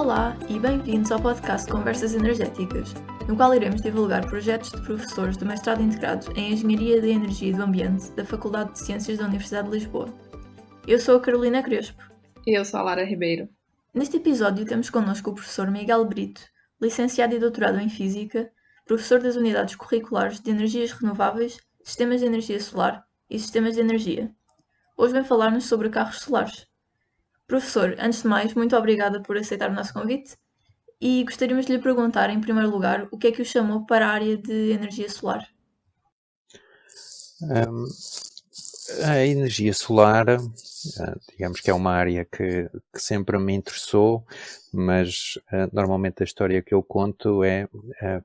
Olá e bem-vindos ao podcast Conversas Energéticas, no qual iremos divulgar projetos de professores do mestrado integrado em Engenharia de Energia e do Ambiente da Faculdade de Ciências da Universidade de Lisboa. Eu sou a Carolina Crespo. E eu sou a Lara Ribeiro. Neste episódio temos connosco o professor Miguel Brito, licenciado e doutorado em Física, professor das unidades curriculares de Energias Renováveis, Sistemas de Energia Solar e Sistemas de Energia. Hoje vem falar-nos sobre carros solares. Professor, antes de mais, muito obrigada por aceitar o nosso convite e gostaríamos de lhe perguntar, em primeiro lugar, o que é que o chamou para a área de energia solar? A energia solar, digamos que é uma área que sempre me interessou, mas normalmente a história que eu conto é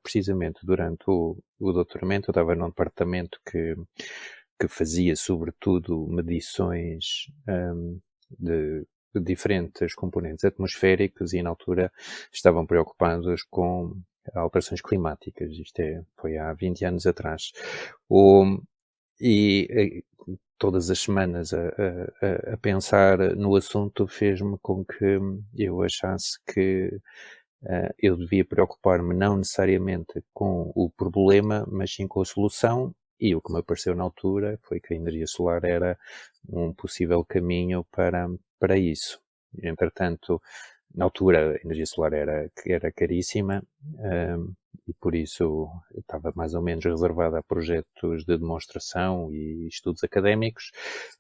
precisamente durante o doutoramento. Eu estava num departamento que fazia sobretudo medições de diferentes componentes atmosféricos e na altura estavam preocupados com alterações climáticas. Isto foi há 20 anos atrás. Todas as semanas a pensar no assunto fez-me com que eu achasse que eu devia preocupar-me não necessariamente com o problema, mas sim com a solução. E o que me apareceu na altura foi que a energia solar era um possível caminho para isso. Entretanto, na altura a energia solar era caríssima, e por isso estava mais ou menos reservada a projetos de demonstração e estudos académicos,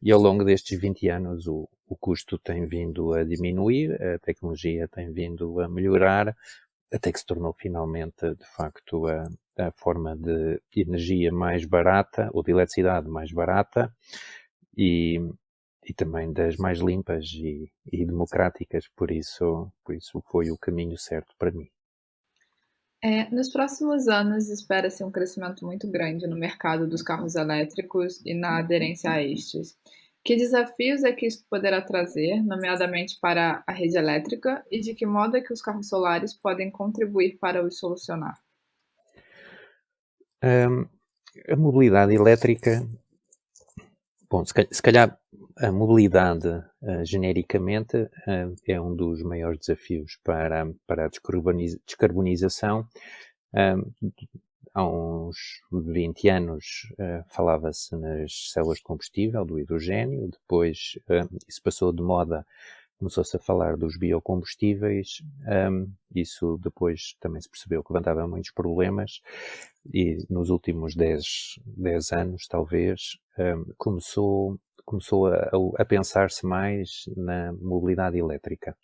e ao longo destes 20 anos o custo tem vindo a diminuir, a tecnologia tem vindo a melhorar, até que se tornou finalmente, de facto, a forma de energia mais barata, ou de eletricidade mais barata, e também das mais limpas e democráticas, por isso foi o caminho certo para mim. Nos próximos anos, espera-se um crescimento muito grande no mercado dos carros elétricos e na aderência a estes. Que desafios é que isso poderá trazer, nomeadamente para a rede elétrica, e de que modo é que os carros solares podem contribuir para os solucionar? A mobilidade elétrica, bom, se calhar a mobilidade, genericamente, é um dos maiores desafios para a descarbonização. Há uns 20 anos falava-se nas células de combustível, do hidrogênio, depois isso passou de moda, começou-se a falar dos biocombustíveis, isso depois também se percebeu que levantava muitos problemas, e nos últimos 10 anos, talvez, começou a pensar-se mais na mobilidade elétrica.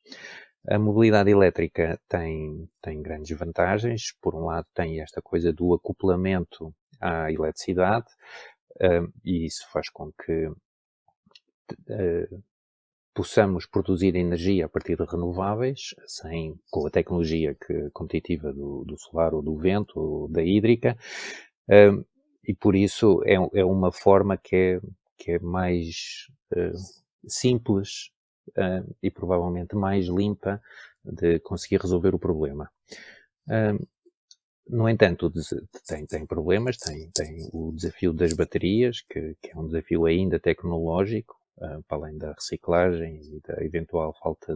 A mobilidade elétrica tem grandes vantagens. Por um lado, tem esta coisa do acoplamento à eletricidade, e isso faz com que possamos produzir energia a partir de renováveis, com a tecnologia competitiva do solar ou do vento ou da hídrica, e por isso é uma forma que é mais simples e provavelmente mais limpa de conseguir resolver o problema. No entanto, tem problemas, tem o desafio das baterias, que é um desafio ainda tecnológico, para além da reciclagem e da eventual falta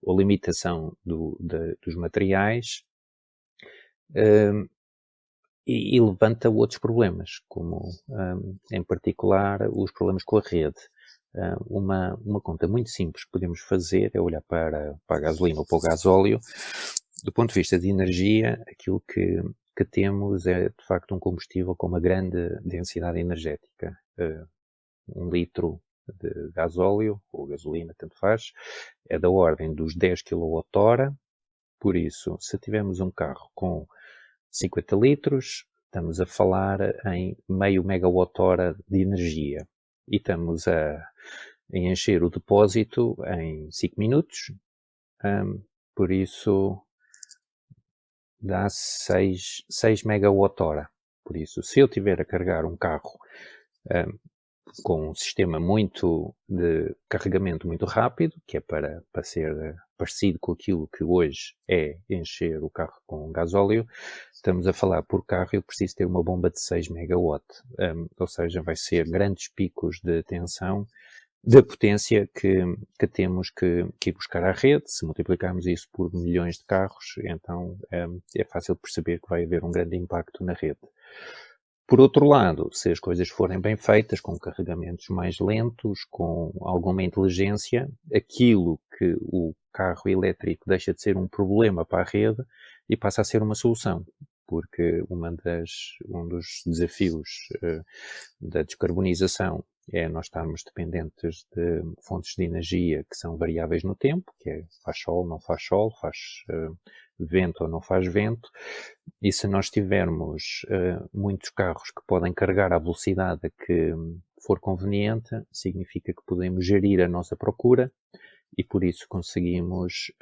ou limitação dos materiais, e levanta outros problemas, como, em particular, os problemas com a rede. Uma conta muito simples que podemos fazer é olhar para a gasolina ou para o gasóleo. Do ponto de vista de energia, aquilo que temos é, de facto, um combustível com uma grande densidade energética. 1 litro de gasóleo ou gasolina, tanto faz, é da ordem dos 10 kWh. Por isso, se tivermos um carro com 50 litros, estamos a falar em meio megawatt-hora de energia. E estamos a encher o depósito em 5 minutos. Por isso, dá 6 megawatt-hora. Por isso, se eu tiver a carregar um carro com um sistema de carregamento muito rápido, que é para ser parecido com aquilo que hoje é encher o carro com gasóleo, estamos a falar por carro, eu preciso ter uma bomba de 6 megawatt, ou seja, vai ser grandes picos de tensão da potência que temos que ir buscar à rede. Se multiplicarmos isso por milhões de carros, então é fácil perceber que vai haver um grande impacto na rede. Por outro lado, se as coisas forem bem feitas, com carregamentos mais lentos, com alguma inteligência, aquilo que o carro elétrico deixa de ser um problema para a rede e passa a ser uma solução. Porque um dos desafios da descarbonização é nós estarmos dependentes de fontes de energia que são variáveis no tempo, que é faz sol, não faz sol, faz vento ou não faz vento, e se nós tivermos muitos carros que podem carregar à velocidade que for conveniente, significa que podemos gerir a nossa procura e por isso conseguimos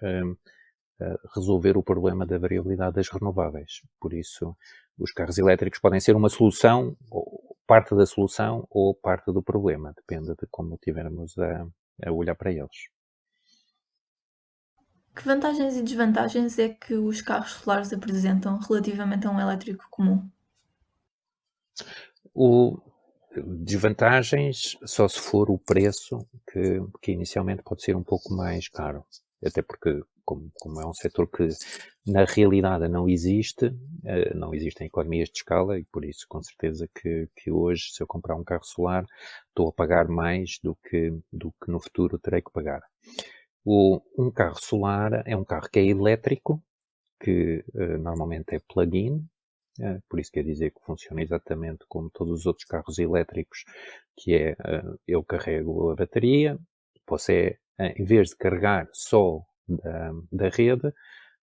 resolver o problema da variabilidade das renováveis. Por isso, os carros elétricos podem ser uma solução, ou parte da solução ou parte do problema, depende de como estivermos a olhar para eles. Que vantagens e desvantagens é que os carros solares apresentam relativamente a um elétrico comum? Desvantagens só se for o preço, que inicialmente pode ser um pouco mais caro. Até porque, como é um setor que na realidade não existem economias de escala e por isso, com certeza que hoje, se eu comprar um carro solar, estou a pagar mais do que no futuro terei que pagar. Um carro solar é um carro que é elétrico, que normalmente é plug-in, por isso quer dizer que funciona exatamente como todos os outros carros elétricos, que é, eu carrego a bateria, em vez de carregar só da rede,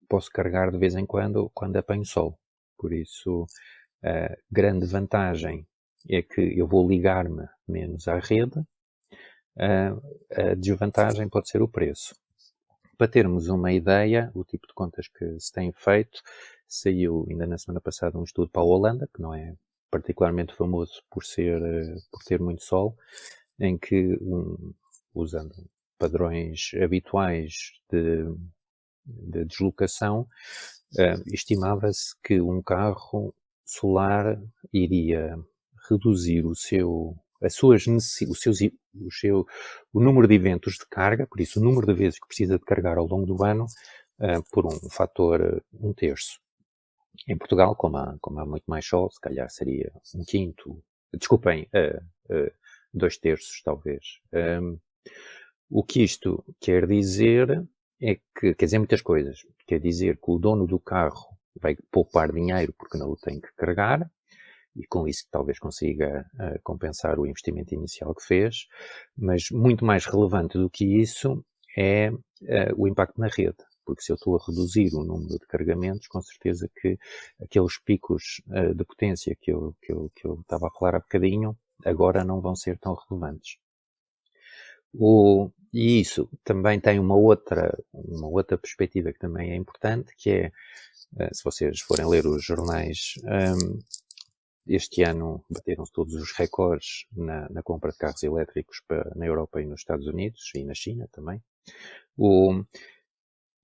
posso carregar de vez em quando apanho sol. Por isso, a grande vantagem é que eu vou ligar-me menos à rede. A desvantagem pode ser o preço. Para termos uma ideia, o tipo de contas que se tem feito, saiu ainda na semana passada um estudo para a Holanda, que não é particularmente famoso por ter muito sol, em que, usando padrões habituais de deslocação, estimava-se que um carro solar iria reduzir o número de eventos de carga, por isso o número de vezes que precisa de carregar ao longo do ano, por um fator 1/3. Em Portugal, como há muito mais sol, se calhar seria 1/5, desculpem, 2/3 talvez. O que isto quer dizer é que, quer dizer muitas coisas, quer dizer que o dono do carro vai poupar dinheiro porque não o tem que carregar, e com isso talvez consiga compensar o investimento inicial que fez, mas muito mais relevante do que isso é o impacto na rede, porque se eu estou a reduzir o número de carregamentos, com certeza que aqueles picos de potência que eu estava a falar há bocadinho, agora não vão ser tão relevantes. E isso também tem uma outra perspectiva que também é importante, que é, se vocês forem ler os jornais, este ano bateram-se todos os recordes na compra de carros elétricos na Europa e nos Estados Unidos e na China também.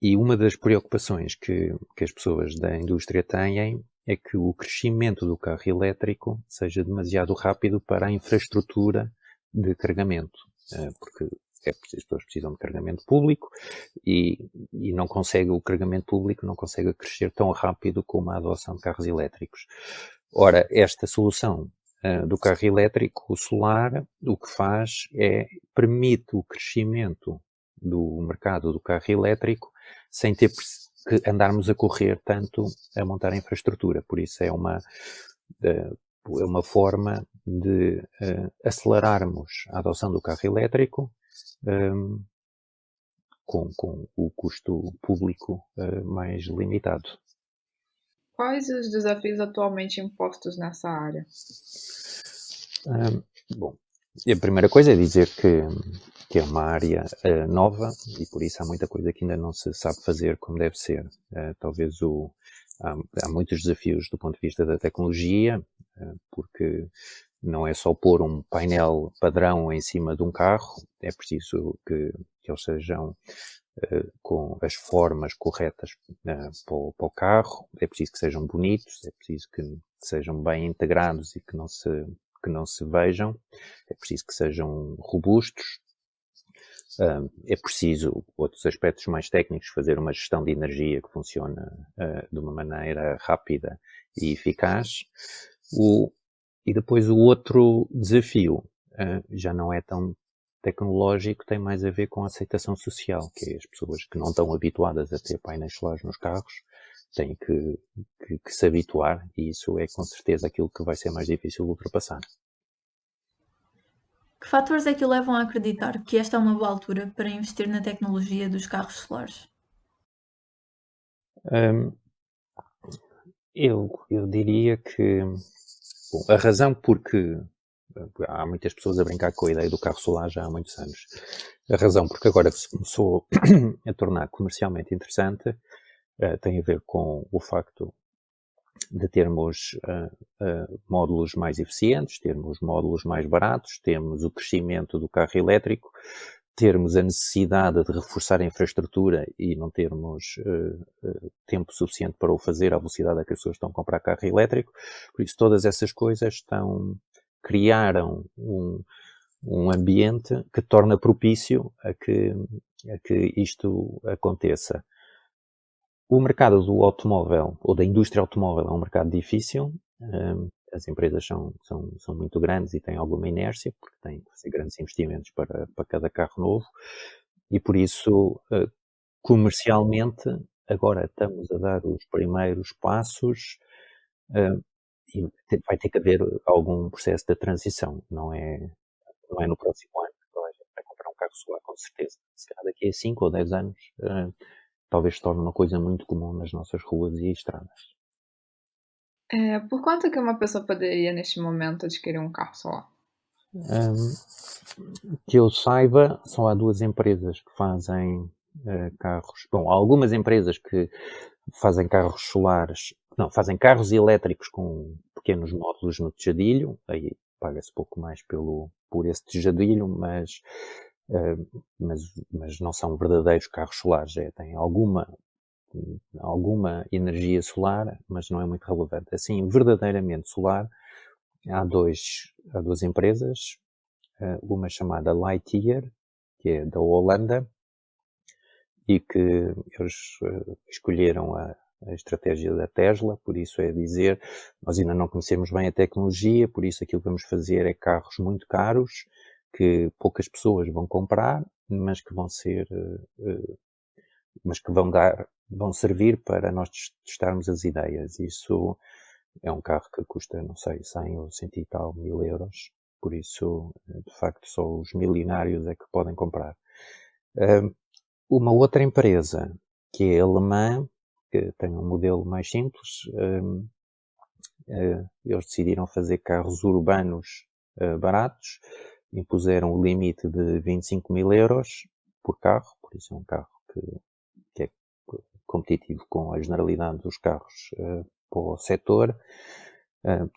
E uma das preocupações que as pessoas da indústria têm é que o crescimento do carro elétrico seja demasiado rápido para a infraestrutura de carregamento, porque as pessoas precisam de carregamento público e o carregamento público não consegue crescer tão rápido como a adoção de carros elétricos. Ora, esta solução do carro elétrico, o solar, o que faz permite o crescimento do mercado do carro elétrico sem ter que andarmos a correr tanto a montar a infraestrutura. Por isso é uma forma de acelerarmos a adoção do carro elétrico com o custo público mais limitado. Quais os desafios atualmente impostos nessa área? Bom, a primeira coisa é dizer que é uma área nova e por isso há muita coisa que ainda não se sabe fazer como deve ser. Talvez há muitos desafios do ponto de vista da tecnologia, porque não é só pôr um painel padrão em cima de um carro, é preciso que eles sejam com as formas corretas para o carro, é preciso que sejam bonitos, é preciso que sejam bem integrados e que não se vejam, é preciso que sejam robustos, É preciso, outros aspectos mais técnicos, fazer uma gestão de energia que funcione de uma maneira rápida e eficaz. E depois o outro desafio já não é tão tecnológico, tem mais a ver com a aceitação social, que é as pessoas que não estão habituadas a ter painéis solares nos carros têm que se habituar, e isso é com certeza aquilo que vai ser mais difícil de ultrapassar. Que fatores é que o levam a acreditar que esta é uma boa altura para investir na tecnologia dos carros solares? Hum, eu diria que bom, a razão porque há muitas pessoas a brincar com a ideia do carro solar já há muitos anos. A razão porque agora se começou a tornar comercialmente interessante tem a ver com o facto de termos módulos mais eficientes, termos módulos mais baratos, termos o crescimento do carro elétrico, termos a necessidade de reforçar a infraestrutura e não termos tempo suficiente para o fazer à velocidade a que as pessoas estão a comprar carro elétrico. Por isso, todas essas coisas criaram um ambiente que torna propício a que isto aconteça. O mercado do automóvel, ou da indústria automóvel, é um mercado difícil. As empresas são muito grandes e têm alguma inércia, porque têm que fazer grandes investimentos para cada carro novo. E por isso, comercialmente, agora estamos a dar os primeiros passos, e vai ter que haver algum processo de transição. Não é no próximo ano que toda a gente vai comprar um carro solar, com certeza. Se calhar daqui a 5 ou 10 anos, talvez se torne uma coisa muito comum nas nossas ruas e estradas. Por quanto que uma pessoa poderia, neste momento, adquirir um carro solar? Que eu saiba, só há duas empresas que fazem carros. Bom, há algumas empresas que fazem carros solares, não, fazem carros elétricos com pequenos módulos no tejadilho, aí paga-se pouco mais por esse tejadilho, mas não são verdadeiros carros solares, têm alguma energia solar, mas não é muito relevante. Assim, verdadeiramente solar, há duas empresas, uma chamada Lightyear, que é da Holanda, e que eles escolheram a estratégia da Tesla, por isso é dizer, nós ainda não conhecemos bem a tecnologia, por isso aquilo que vamos fazer é carros muito caros, que poucas pessoas vão comprar, mas que vão ser, mas que vão servir para nós testarmos as ideias. Isso é um carro que custa, não sei, 100 ou 100 e tal mil euros, por isso, de facto, só os milionários é que podem comprar. Uma outra empresa, que é alemã, que tem um modelo mais simples, eles decidiram fazer carros urbanos baratos, impuseram o limite de 25 mil euros por carro, por isso é um carro que é competitivo com a generalidade dos carros para o setor.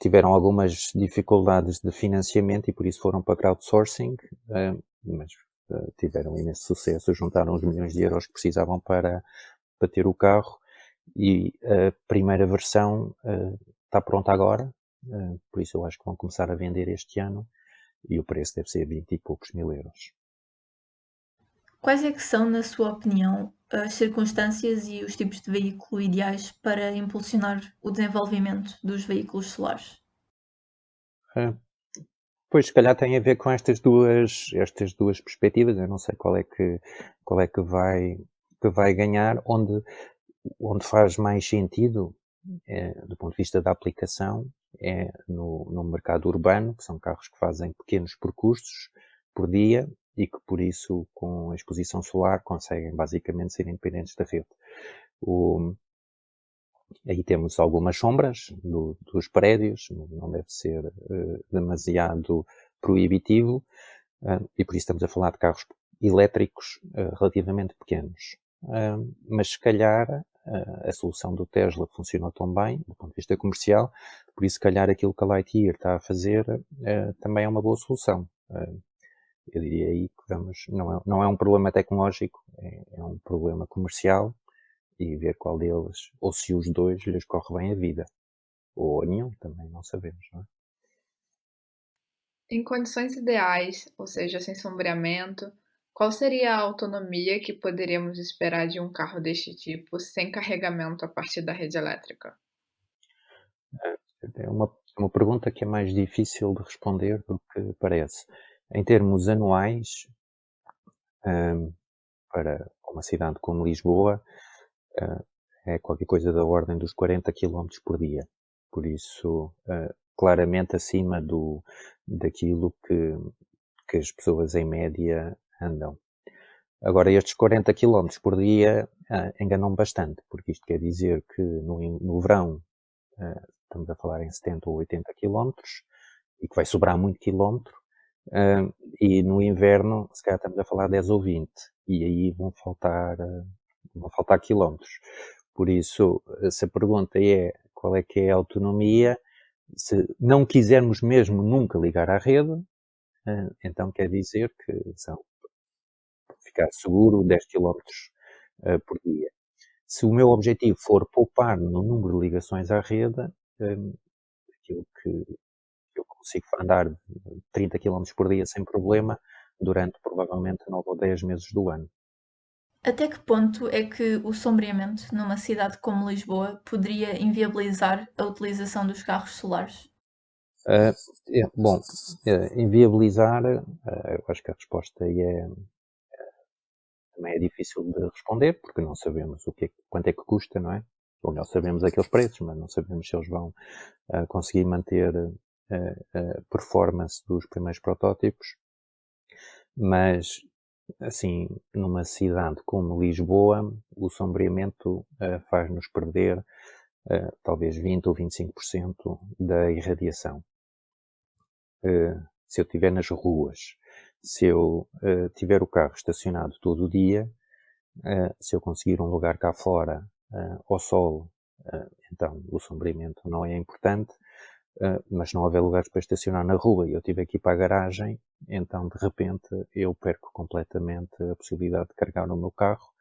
Tiveram algumas dificuldades de financiamento e por isso foram para crowdsourcing, mas tiveram imenso sucesso, juntaram os milhões de euros que precisavam para ter o carro e a primeira versão está pronta agora, por isso eu acho que vão começar a vender este ano e o preço deve ser 20 e poucos mil euros. Quais é que são, na sua opinião, as circunstâncias e os tipos de veículo ideais para impulsionar o desenvolvimento dos veículos solares? Pois, se calhar tem a ver com estas duas perspectivas. Eu não sei qual é que vai ganhar, onde faz mais sentido, do ponto de vista da aplicação, é no mercado urbano, que são carros que fazem pequenos percursos por dia e que, por isso, com a exposição solar, conseguem basicamente ser independentes da rede. Aí temos algumas sombras dos prédios, não deve ser demasiado proibitivo, e por isso estamos a falar de carros elétricos relativamente pequenos. Mas se calhar a solução do Tesla funcionou tão bem, do ponto de vista comercial, por isso se calhar aquilo que a Lightyear está a fazer também é uma boa solução. Eu diria aí que não é um problema tecnológico, é um problema comercial, e ver qual deles, ou se os dois lhes corre bem a vida. Ou nenhum, também não sabemos, não é? Em condições ideais, ou seja, sem sombreamento, Qual seria a autonomia que poderíamos esperar de um carro deste tipo sem carregamento a partir da rede elétrica? É uma pergunta que é mais difícil de responder do que parece. Em termos anuais, hum, para uma cidade como Lisboa, eh, é qualquer coisa da ordem dos 40 quilómetros por dia. Por isso, claramente acima daquilo que as pessoas em média andam. Agora, estes 40 quilómetros por dia enganam bastante, porque isto quer dizer que no verão estamos a falar em 70 ou 80 quilómetros e que vai sobrar muito quilómetro, e no inverno, se calhar estamos a falar 10 ou 20, e aí vão faltar quilómetros. Por isso, se a pergunta é qual é que é a autonomia, se não quisermos mesmo nunca ligar à rede, então quer dizer que são, para ficar seguro, 10 quilómetros por dia. Se o meu objetivo for poupar no número de ligações à rede, aquilo que eu consigo andar 30 quilómetros por dia sem problema durante provavelmente 9 ou 10 meses do ano. Até que ponto é que o sombreamento numa cidade como Lisboa poderia inviabilizar a utilização dos carros solares? Bom, inviabilizar, eu acho que a resposta aí também é difícil de responder, porque não sabemos quanto é que custa, não é? Ou melhor, sabemos aqueles preços, mas não sabemos se eles vão conseguir manter a performance dos primeiros protótipos. Mas, assim, numa cidade como Lisboa, o sombreamento faz-nos perder talvez 20 ou 25% da irradiação. Se eu estiver nas ruas, se eu tiver o carro estacionado todo o dia, se eu conseguir um lugar cá fora ao sol, então o sombreamento não é importante, mas se não houver lugares para estacionar na rua e eu tiver que ir para a garagem, então de repente eu perco completamente a possibilidade de carregar o meu carro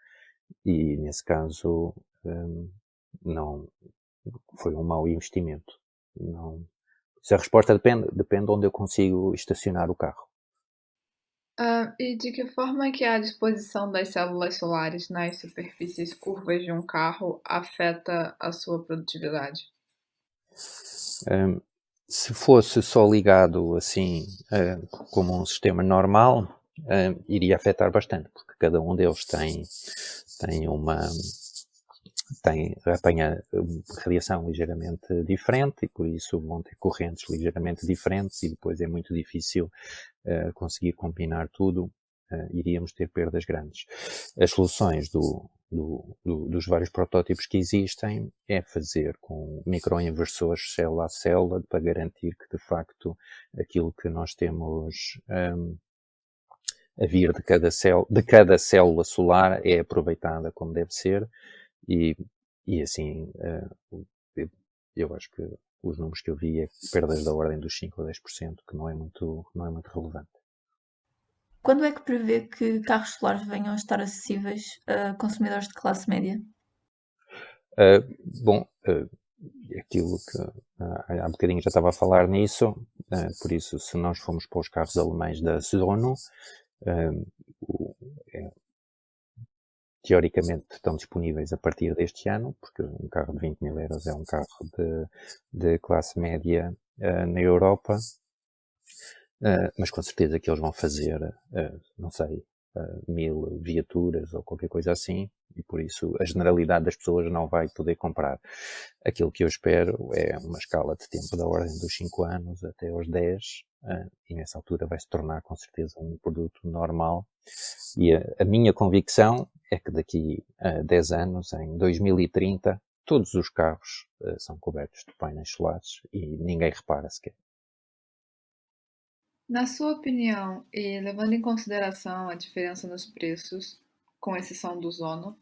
e nesse caso não foi um mau investimento. Não, se a resposta depende onde eu consigo estacionar o carro. E de que forma que a disposição das células solares nas superfícies curvas de um carro afeta a sua produtividade? Se fosse só ligado assim como um sistema normal, iria afetar bastante, porque cada um deles apanha radiação ligeiramente diferente e por isso vão ter correntes ligeiramente diferentes e depois é muito difícil conseguir combinar tudo, iríamos ter perdas grandes. As soluções dos vários protótipos que existem é fazer com microinversores célula a célula para garantir que de facto aquilo que nós temos a vir de cada célula solar é aproveitada como deve ser e assim eu acho que os números que eu vi é perdas da ordem dos 5 ou 10%, que não é muito relevante. Quando é que prevê que carros solares venham a estar acessíveis a consumidores de classe média? Bom, aquilo que há bocadinho já estava a falar nisso, por isso se nós formos para os carros alemães da Sono, teoricamente estão disponíveis a partir deste ano, porque um carro de 20 mil euros é um carro de classe média na Europa, mas com certeza que eles vão fazer, não sei, 1000 viaturas ou qualquer coisa assim, e por isso a generalidade das pessoas não vai poder comprar. Aquilo que eu espero é uma escala de tempo da ordem dos 5 anos até aos 10, e nessa altura vai se tornar com certeza um produto normal. E a minha convicção é que daqui a 10 anos, em 2030, todos os carros são cobertos de painéis solares e ninguém repara sequer. Na sua opinião, e levando em consideração a diferença nos preços, com exceção do Zono,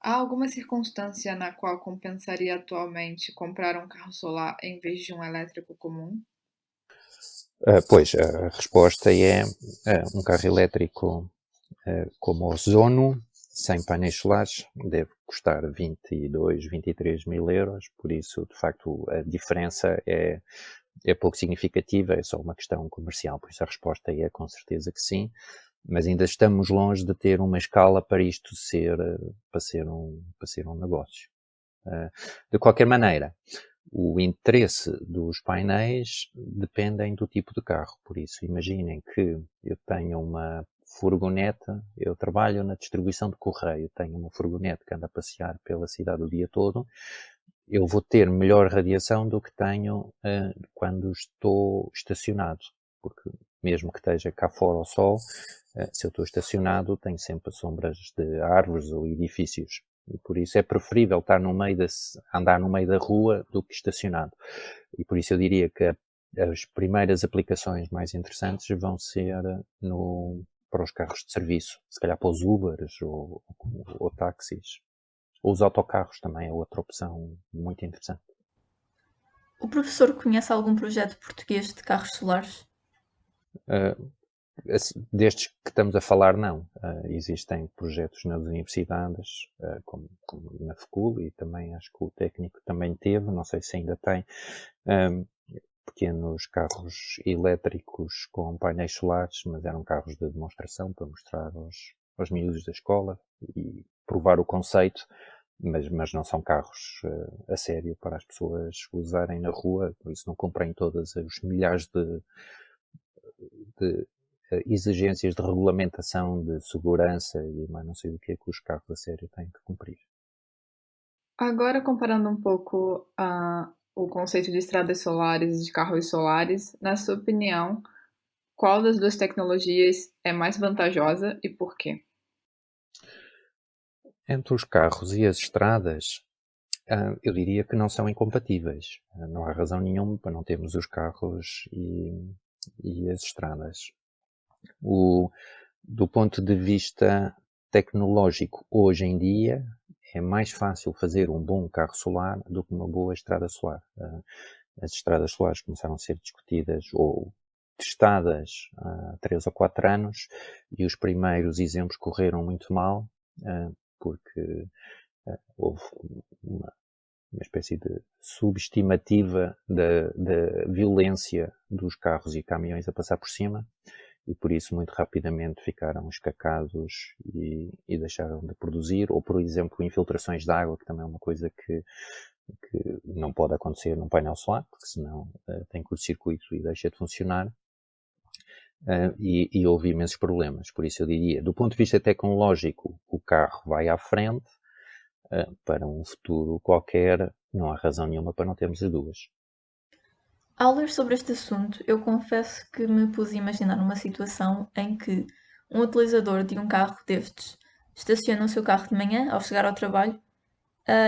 há alguma circunstância na qual compensaria atualmente comprar um carro solar em vez de um elétrico comum? Pois, a resposta é um carro elétrico como o Zono, sem painéis solares, deve custar 22, 23 mil euros, por isso, de facto, a diferença é pouco significativa, é só uma questão comercial, por isso a resposta é com certeza que sim. mas ainda estamos longe de ter uma escala para isto ser, para ser um negócio. De qualquer maneira, o interesse dos painéis dependem do tipo de carro. Por isso, imaginem que eu tenho uma furgonete, eu trabalho na distribuição de correio, tenho uma furgonete que anda a passear pela cidade o dia todo, eu vou ter melhor radiação do que tenho quando estou estacionado, porque mesmo que esteja cá fora ao sol, se eu estou estacionado, tenho sempre sombras de árvores ou edifícios. E por isso é preferível estar andar no meio da rua do que estacionado. E por isso eu diria que as primeiras aplicações mais interessantes vão ser para os carros de serviço, se calhar para os Ubers ou táxis. Ou os autocarros também é outra opção muito interessante. O professor conhece algum projeto português de carros solares? Destes que estamos a falar, não. Existem projetos nas universidades, como na FECUL, e também acho que o técnico também teve, não sei se ainda tem, pequenos carros elétricos com painéis solares, mas eram carros de demonstração para mostrar aos miúdos da escola e provar o conceito, mas não são carros a sério para as pessoas usarem na rua, por isso não cumprem todas os milhares de exigências de regulamentação, de segurança e mais não sei o que é que os carros a sério têm que cumprir. Agora, comparando um pouco o conceito de estradas solares e de carros solares, na sua opinião, qual das duas tecnologias é mais vantajosa e por quê? Entre os carros e as estradas, eu diria que não são incompatíveis. Não há razão nenhuma para não termos os carros e as estradas. Do ponto de vista tecnológico, hoje em dia, é mais fácil fazer um bom carro solar do que uma boa estrada solar. As estradas solares começaram a ser discutidas ou testadas há 3 ou 4 anos e os primeiros exemplos correram muito mal, porque houve uma espécie de subestimativa da violência dos carros e caminhões a passar por cima e por isso muito rapidamente ficaram escacados e deixaram de produzir, ou por exemplo infiltrações de água, que também é uma coisa que não pode acontecer num painel solar, porque senão tem curto-circuito e deixa de funcionar. E houve imensos problemas. Por isso eu diria, do ponto de vista tecnológico, o carro vai à frente. Para um futuro qualquer, não há razão nenhuma para não termos as duas. Ao ler sobre este assunto, eu confesso que me pus a imaginar uma situação em que um utilizador de um carro destes estaciona o seu carro de manhã ao chegar ao trabalho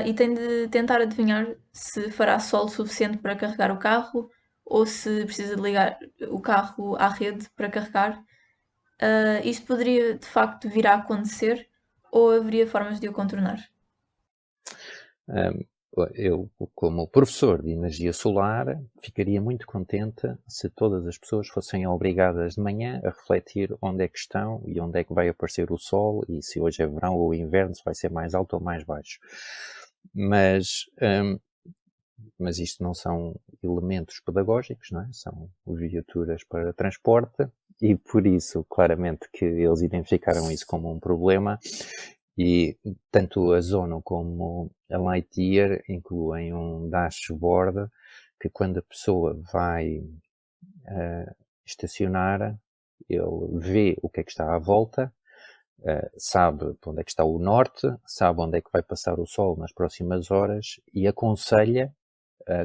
e tem de tentar adivinhar se fará sol suficiente para carregar o carro ou se precisa de ligar o carro à rede para carregar. Isto poderia de facto vir a acontecer ou haveria formas de o contornar? Eu, como professor de energia solar, ficaria muito contente se todas as pessoas fossem obrigadas de manhã a refletir onde é que estão e onde é que vai aparecer o sol e se hoje é verão ou inverno, se vai ser mais alto ou mais baixo. Mas isto não são elementos pedagógicos, não é? São viaturas para transporte e por isso, claramente, que eles identificaram isso como um problema e tanto a Zono como a Lightyear incluem um dashboard que quando a pessoa vai estacionar, ele vê o que é que está à volta, sabe onde é que está o norte, sabe onde é que vai passar o sol nas próximas horas e aconselha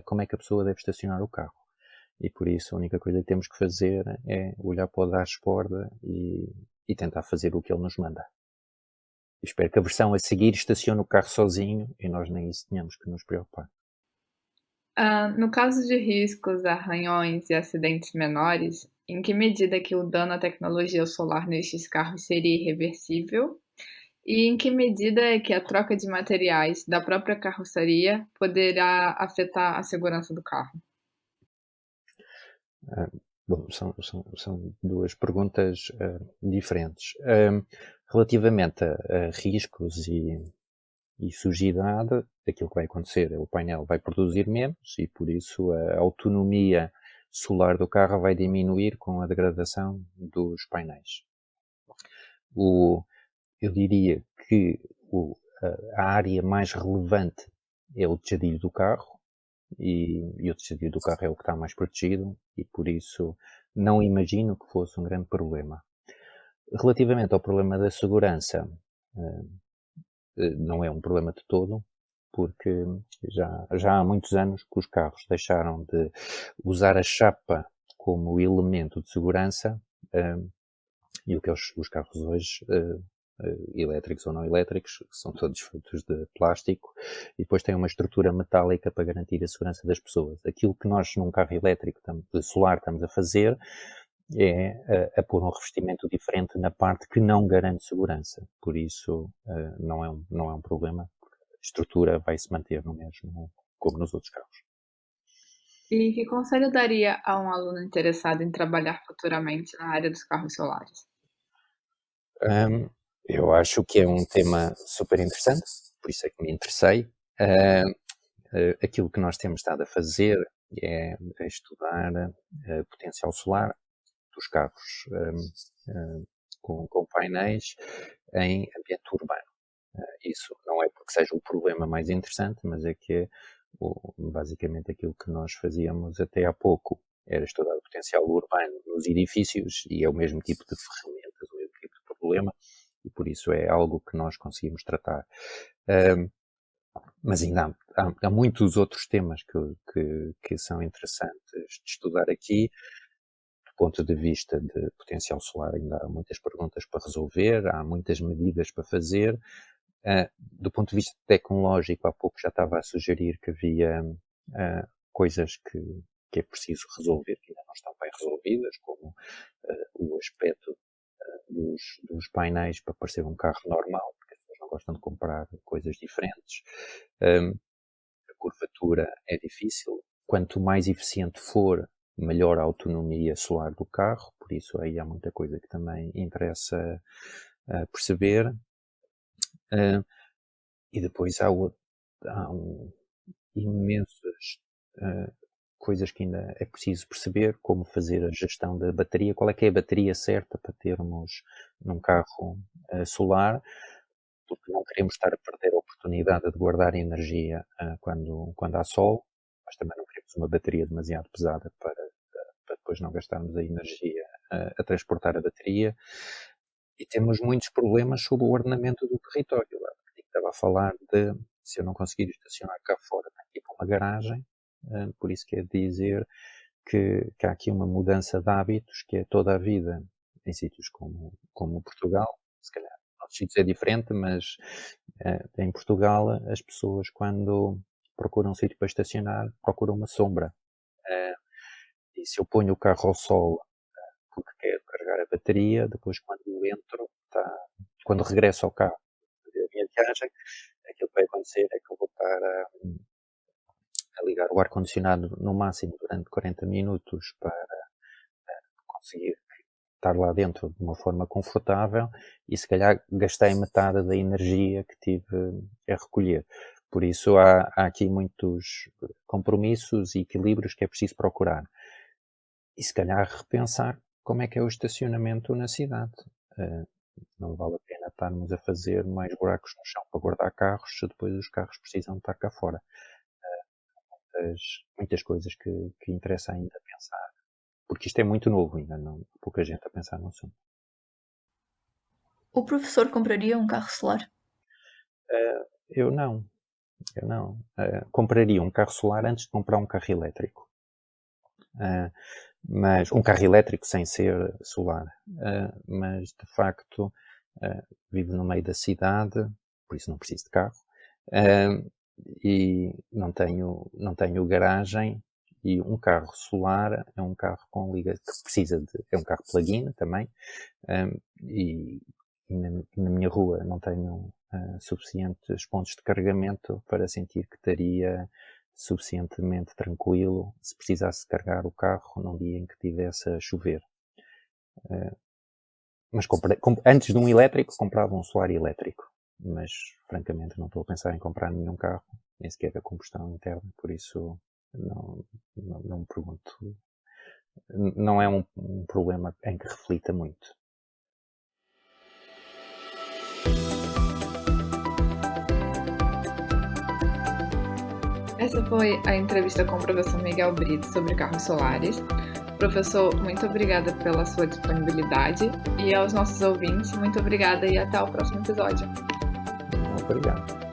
como é que a pessoa deve estacionar o carro. E por isso a única coisa que temos que fazer é olhar para o dashboard e tentar fazer o que ele nos manda. Espero que a versão a seguir estacione o carro sozinho e nós nem isso tenhamos que nos preocupar. No caso de riscos, arranhões e acidentes menores, em que medida que o dano à tecnologia solar nestes carros seria irreversível? E em que medida é que a troca de materiais da própria carroceria poderá afetar a segurança do carro? Bom, são duas perguntas diferentes. Relativamente a riscos e sujidade, aquilo que vai acontecer é o painel vai produzir menos e por isso a autonomia solar do carro vai diminuir com a degradação dos painéis. Eu diria que a área mais relevante é o tejadilho do carro, e o tejadilho do carro é o que está mais protegido, e por isso não imagino que fosse um grande problema. Relativamente ao problema da segurança, não é um problema de todo, porque já há muitos anos que os carros deixaram de usar a chapa como elemento de segurança, e o que os carros hoje, elétricos ou não elétricos, são todos feitos de plástico, e depois têm uma estrutura metálica para garantir a segurança das pessoas. Aquilo que nós num carro elétrico, de solar, estamos a fazer é a pôr um revestimento diferente na parte que não garante segurança. Por isso, não é um problema. A estrutura vai se manter no mesmo, como nos outros carros. E que conselho daria a um aluno interessado em trabalhar futuramente na área dos carros solares? Eu acho que é um tema super interessante, por isso é que me interessei. Aquilo que nós temos estado a fazer é estudar potencial solar dos carros com painéis em ambiente urbano. Isso não é porque seja o problema mais interessante, mas é que basicamente aquilo que nós fazíamos até há pouco era estudar o potencial urbano nos edifícios, e é o mesmo tipo de ferramentas, o mesmo tipo de problema, e por isso é algo que nós conseguimos tratar. Mas ainda há muitos outros temas que são interessantes de estudar aqui. Do ponto de vista de potencial solar, ainda há muitas perguntas para resolver, há muitas medidas para fazer. Do ponto de vista tecnológico, há pouco já estava a sugerir que havia coisas que é preciso resolver, que ainda não estão bem resolvidas, como o aspecto dos painéis para parecer um carro normal, porque as pessoas não gostam de comprar coisas diferentes. A curvatura é difícil. Quanto mais eficiente for, melhor a autonomia solar do carro, por isso aí há muita coisa que também interessa perceber. E depois há imensas coisas que ainda é preciso perceber, como fazer a gestão da bateria, qual é que é a bateria certa para termos num carro solar, porque não queremos estar a perder a oportunidade de guardar energia quando há sol, mas também não queremos uma bateria demasiado pesada para depois não gastarmos a energia a transportar a bateria. E temos muitos problemas sobre o ordenamento do território. Estava a falar de, se eu não conseguir estacionar cá fora, tenho que ir para uma garagem, por isso quer dizer que há aqui uma mudança de hábitos que é toda a vida em sítios como Portugal. Se calhar em outros sítios é diferente, mas em Portugal as pessoas, quando procuram um sítio para estacionar, procuram uma sombra. E se eu ponho o carro ao sol porque quero carregar a bateria, depois quando entro, quando regresso ao carro fazer a minha viagem, aquilo que vai acontecer é que eu vou estar a ligar o ar-condicionado no máximo durante 40 minutos para conseguir estar lá dentro de uma forma confortável, e se calhar gastei metade da energia que tive a recolher. Por isso há aqui muitos compromissos e equilíbrios que é preciso procurar. E se calhar repensar como é que é o estacionamento na cidade. Não vale a pena estarmos a fazer mais buracos no chão para guardar carros se depois os carros precisam estar cá fora. Muitas coisas que interessa ainda pensar, porque isto é muito novo, ainda não há pouca gente a pensar no assunto. O professor compraria um carro solar? Eu não. Compraria um carro solar antes de comprar um carro elétrico. Mas um carro elétrico sem ser solar. Mas de facto vivo no meio da cidade, por isso não preciso de carro. E não tenho garagem, e um carro solar é um carro com liga que é um carro plug-in também, e na minha rua não tenho suficientes pontos de carregamento para sentir que estaria suficientemente tranquilo se precisasse carregar o carro num dia em que tivesse a chover. Mas antes de um elétrico, comprava um solar elétrico. Mas, francamente, não estou a pensar em comprar nenhum carro, nem sequer a combustão interna, por isso não me pergunto. Não é um problema em que reflita muito. Essa foi a entrevista com o professor Miguel Brito sobre carros solares. Professor, muito obrigada pela sua disponibilidade e aos nossos ouvintes, muito obrigada e até o próximo episódio. Obrigado.